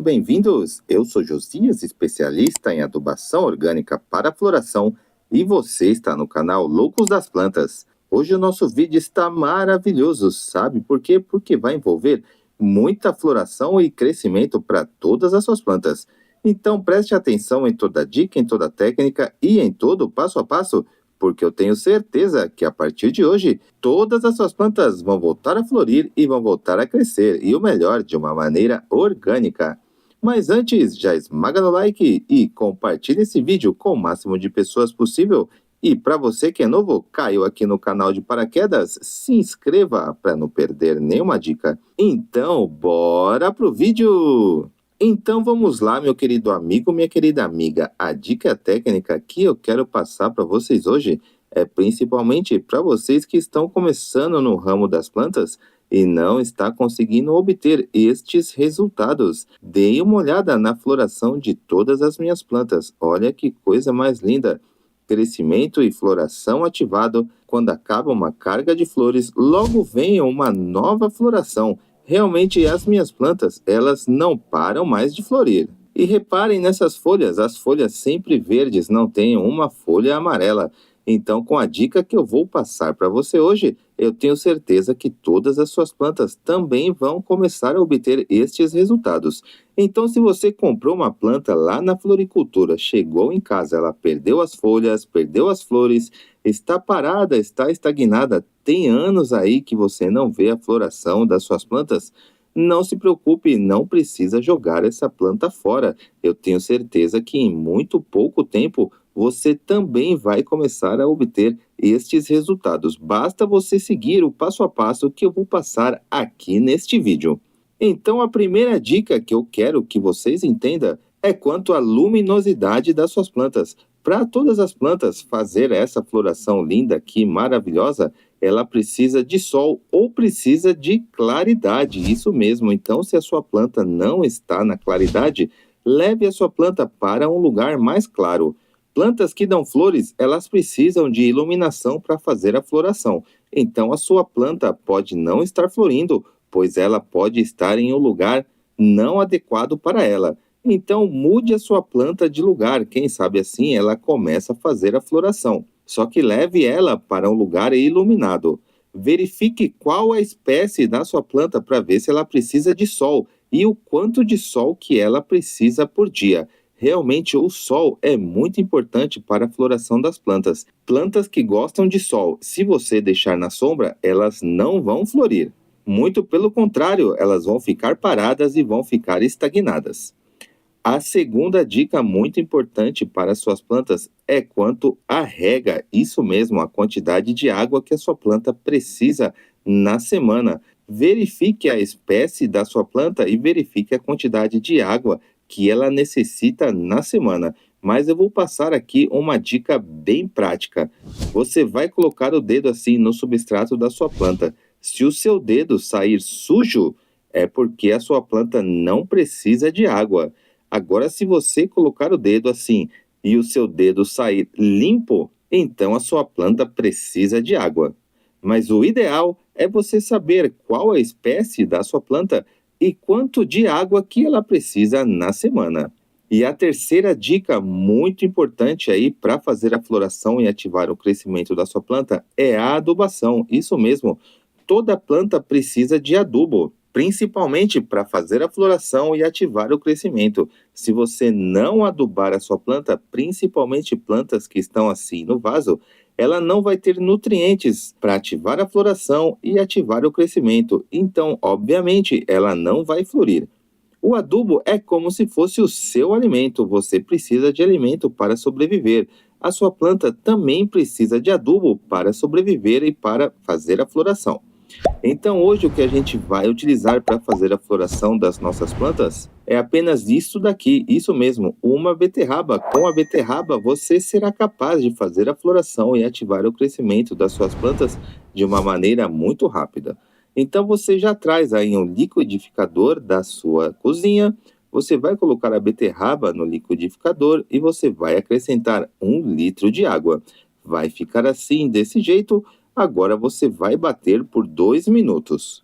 bem-vindos! Eu sou Josias, especialista em adubação orgânica para floração, e você está no canal Loucos das Plantas. Hoje o nosso vídeo está maravilhoso, sabe por quê? Porque vai envolver muita floração e crescimento para todas as suas plantas. Então preste atenção em toda dica, em toda técnica e em todo o passo a passo, porque eu tenho certeza que a partir de hoje, todas as suas plantas vão voltar a florir e vão voltar a crescer, e o melhor, de uma maneira orgânica. Mas antes, já esmaga no like e compartilhe esse vídeo com o máximo de pessoas possível. E para você que é novo, caiu aqui no canal de paraquedas, se inscreva para não perder nenhuma dica. Então, bora pro vídeo! Então vamos lá, meu querido amigo, minha querida amiga. A dica técnica que eu quero passar para vocês hoje é principalmente para vocês que estão começando no ramo das plantas e não está conseguindo obter estes resultados. Dei uma olhada na floração de todas as minhas plantas. Olha que coisa mais linda! Crescimento e floração ativado. Quando acaba uma carga de flores, logo vem uma nova floração. Realmente as minhas plantas, elas não param mais de florir. E reparem nessas folhas, as folhas sempre verdes, não têm uma folha amarela. Então, com a dica que eu vou passar para você hoje, eu tenho certeza que todas as suas plantas também vão começar a obter estes resultados. Então, se você comprou uma planta lá na floricultura, chegou em casa, ela perdeu as folhas, perdeu as flores, está parada, está estagnada, tem anos aí que você não vê a floração das suas plantas, não se preocupe, não precisa jogar essa planta fora. Eu tenho certeza que em muito pouco tempo você também vai começar a obter estes resultados. Basta você seguir o passo a passo que eu vou passar aqui neste vídeo. Então, a primeira dica que eu quero que vocês entendam é quanto à luminosidade das suas plantas. Para todas as plantas fazer essa floração linda aqui, maravilhosa, ela precisa de sol ou precisa de claridade, isso mesmo. Então, se a sua planta não está na claridade, leve a sua planta para um lugar mais claro. Plantas que dão flores, elas precisam de iluminação para fazer a floração. Então, a sua planta pode não estar florindo, pois ela pode estar em um lugar não adequado para ela. Então, mude a sua planta de lugar, quem sabe assim ela começa a fazer a floração. Só que leve ela para um lugar iluminado. Verifique qual a espécie da sua planta para ver se ela precisa de sol e o quanto de sol que ela precisa por dia. Realmente o sol é muito importante para a floração das plantas. Plantas que gostam de sol, se você deixar na sombra, elas não vão florir. Muito pelo contrário, elas vão ficar paradas e vão ficar estagnadas. A segunda dica muito importante para suas plantas é quanto à rega, isso mesmo, a quantidade de água que a sua planta precisa na semana. Verifique a espécie da sua planta e verifique a quantidade de água que ela necessita na semana. Mas eu vou passar aqui uma dica bem prática. Você vai colocar o dedo assim no substrato da sua planta. Se o seu dedo sair sujo, é porque a sua planta não precisa de água. Agora, se você colocar o dedo assim e o seu dedo sair limpo, então a sua planta precisa de água. Mas o ideal é você saber qual a espécie da sua planta e quanto de água que ela precisa na semana. E a terceira dica muito importante aí para fazer a floração e ativar o crescimento da sua planta é a adubação. Isso mesmo, toda planta precisa de adubo, principalmente para fazer a floração e ativar o crescimento. Se você não adubar a sua planta, principalmente plantas que estão assim no vaso, ela não vai ter nutrientes para ativar a floração e ativar o crescimento. Então, obviamente, ela não vai florir. O adubo é como se fosse o seu alimento. Você precisa de alimento para sobreviver. A sua planta também precisa de adubo para sobreviver e para fazer a floração. Então, hoje o que a gente vai utilizar para fazer a floração das nossas plantas é apenas isso daqui, isso mesmo, uma beterraba. Com a beterraba, você será capaz de fazer a floração e ativar o crescimento das suas plantas de uma maneira muito rápida. Então, você já traz aí um liquidificador da sua cozinha, você vai colocar a beterraba no liquidificador e você vai acrescentar 1 litro de água. Vai ficar assim, desse jeito. Agora você vai bater por 2 minutos.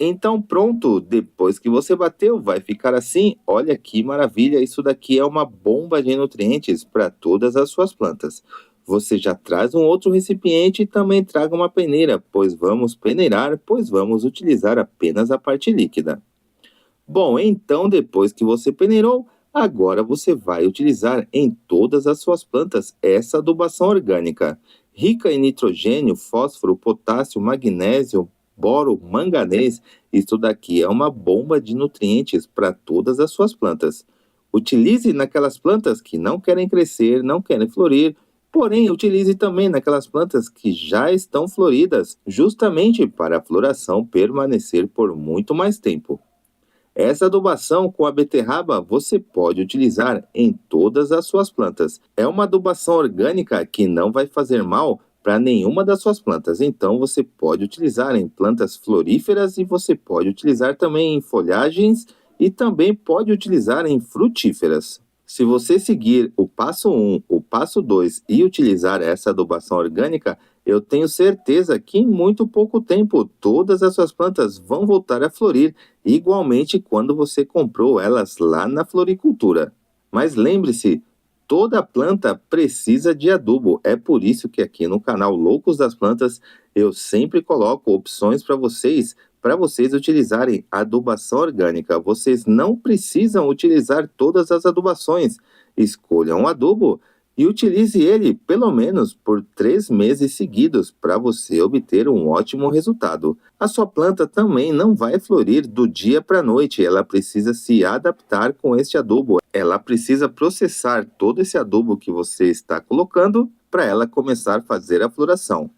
Então pronto, depois que você bateu, vai ficar assim. Olha que maravilha, isso daqui é uma bomba de nutrientes para todas as suas plantas. Você já traz um outro recipiente e também traga uma peneira, pois vamos utilizar apenas a parte líquida. Bom, então depois que você peneirou, agora você vai utilizar em todas as suas plantas essa adubação orgânica, rica em nitrogênio, fósforo, potássio, magnésio, boro, manganês. Isso daqui é uma bomba de nutrientes para todas as suas plantas. Utilize naquelas plantas que não querem crescer, não querem florir, porém utilize também naquelas plantas que já estão floridas, justamente para a floração permanecer por muito mais tempo. Essa adubação com a beterraba você pode utilizar em todas as suas plantas. É uma adubação orgânica que não vai fazer mal para nenhuma das suas plantas. Então você pode utilizar em plantas floríferas e você pode utilizar também em folhagens e também pode utilizar em frutíferas. Se você seguir o passo 1, o passo 2 e utilizar essa adubação orgânica, eu tenho certeza que em muito pouco tempo todas as suas plantas vão voltar a florir igualmente quando você comprou elas lá na floricultura. Mas lembre-se, toda planta precisa de adubo. É por isso que aqui no canal Loucos das Plantas eu sempre coloco opções para vocês utilizarem adubação orgânica. Vocês não precisam utilizar todas as adubações. Escolha um adubo e utilize ele pelo menos por 3 meses seguidos para você obter um ótimo resultado. A sua planta também não vai florir do dia para a noite, ela precisa se adaptar com este adubo. Ela precisa processar todo esse adubo que você está colocando para ela começar a fazer a floração.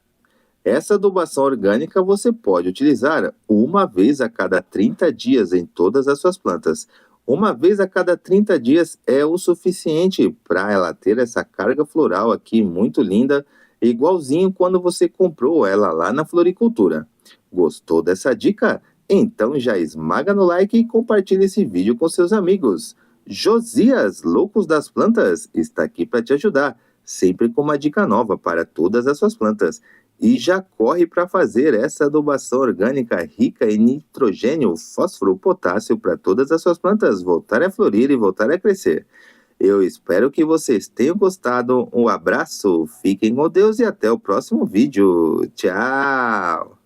Essa adubação orgânica você pode utilizar uma vez a cada 30 dias em todas as suas plantas. Uma vez a cada 30 dias é o suficiente para ela ter essa carga floral aqui muito linda, igualzinho quando você comprou ela lá na floricultura. Gostou dessa dica? Então já esmaga no like e compartilha esse vídeo com seus amigos. Josias, Loucos das Plantas, está aqui para te ajudar, sempre com uma dica nova para todas as suas plantas. E já corre para fazer essa adubação orgânica rica em nitrogênio, fósforo, potássio para todas as suas plantas voltarem a florir e voltarem a crescer. Eu espero que vocês tenham gostado. Um abraço, fiquem com Deus e até o próximo vídeo. Tchau!